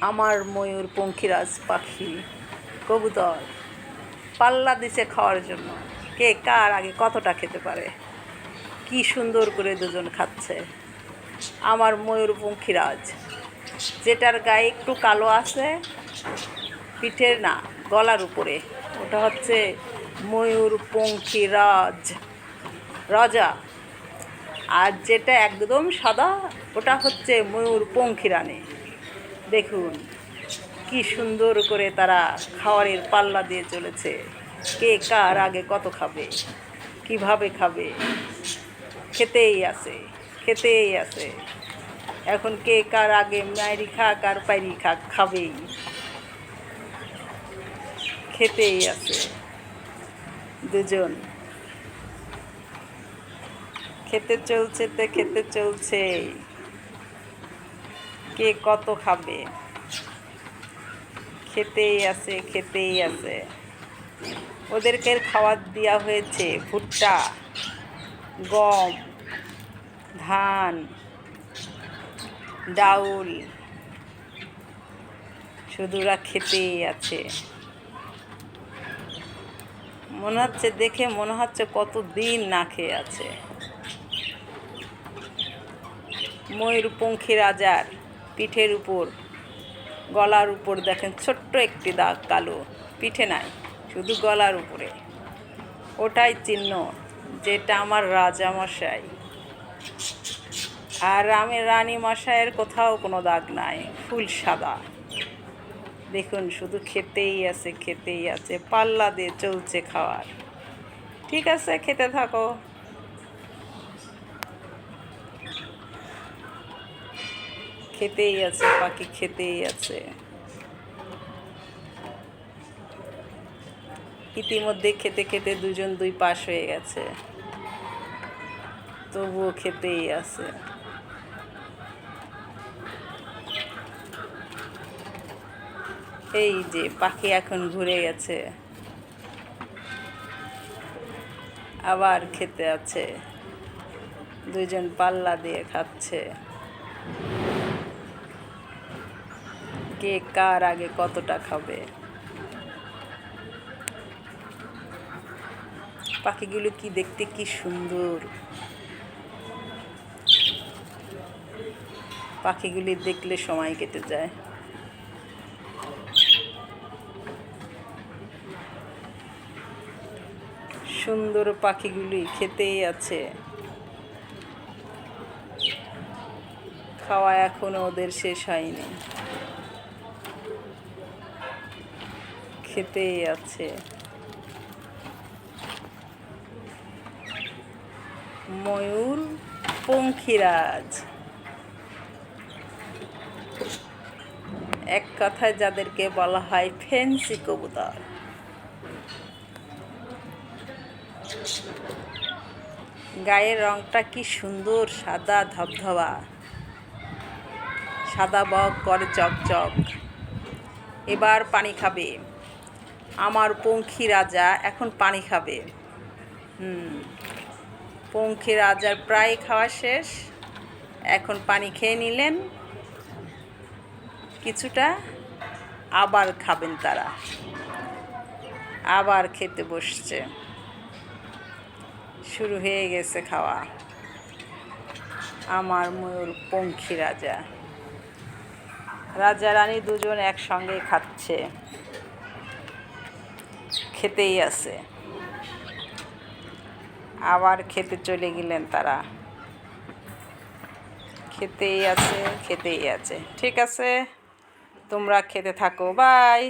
আমার ময়ূর পঙ্খিরাজ পাখি কবুতর পাল্লা দিছে খাওয়ার জন্য। কে কার আগে কতটা খেতে পারে। কি সুন্দর করে দুজন খাচ্ছে। আমার ময়ূর পঙ্খিরাজ, যেটার গায়ে একটু কালো আছে, পিঠের না গলার উপরে, ওটা হচ্ছে ময়ূর পঙ্খিরাজ রাজা। আর যেটা একদম সাদা, ওটা হচ্ছে ময়ূর পঙ্খিরানী। দেখুন কি সুন্দর করে তারা খাওয়ারের পাল্লা দিয়ে চলেছে। কে কার আগে কত খাবে, কিভাবে খাবে, খেতেই আছে, খেতেই আছে। এখন কে কার আগে মাইরি খাক আর পাইরি খাক, খাবেই, খেতেই আছে। দুজন খেতে চলছে, তে খেতে চলছে। কে কত খাবে, খেতেই আছে, খেতেই আছে। ওদেরকে খাবার দেওয়া হয়েছে ভুট্টা, গম, ধান, ডাউল। শুধু ওরা খেতেই আছে। মনে হচ্ছে, দেখে মনে হচ্ছে কতদিন না খেয়ে আছে। ময়ূরপঙ্খী রাজার পিঠের উপর, গলার উপর দেখেন ছোট্ট একটি দাগ কালো, পিঠে নাই, শুধু গলার উপরে। ওটাই চিহ্ন যেটা আমার রাজামশাই। আর আমি রানী মশাইয়ের কোথাও কোনো দাগ নাই, ফুল সাদা। দেখুন শুধু খেতেই আছে, খেতেই আছে, পাল্লা দিয়ে চলছে খাওয়ার। ঠিক আছে, খেতে থাকো। খেতেই আছে পাখি, খেতেই আছে। ইতিমধ্যে খেতে খেতে দুজন দুই পাশ হয়ে গেছে, তবুও খেতেই আছে। এই যে পাখি এখন ঘুরে গেছে, আবার খেতে আছে। দুজন পাল্লা দিয়ে খাচ্ছে। কে কার আগে কতটা খাবে। পাখিগুলো কি দেখতে কি সুন্দর। পাখিগুলি দেখলে সময় কেটে যায়। সুন্দর পাখিগুলি খেতেই আছে। খাওয়া এখনো ওদের শেষ হয়নি, খেতেই আছে। ময়ূর পঙ্খিরাজ, এক কথায় যাদেরকে বলা হয় ফেন্সি কবুতর। গায়ের রংটা কি সুন্দর, সাদা ধবধবা, সাদা বক করে চকচক। এবার পানি খাবে। আমার পঙ্খী রাজা এখন পানি খাবে। পঙ্খী রাজার প্রায় খাওয়া শেষ। এখন পানি খেয়ে নিলেন কিছুটা, আবার খাবেন তারা। আবার খেতে বসছে, শুরু হয়ে গেছে খাওয়া। আমার ময়ূর পঙ্খী রাজা, রাজা রানী দুজন একসঙ্গে খাচ্ছে, খেতেই আছে। আবার খেতে চলে গেলেন তারা। খেতেই আছে, খেতেই আছে। ঠিক আছে, তোমরা খেতে থাকো। বাই।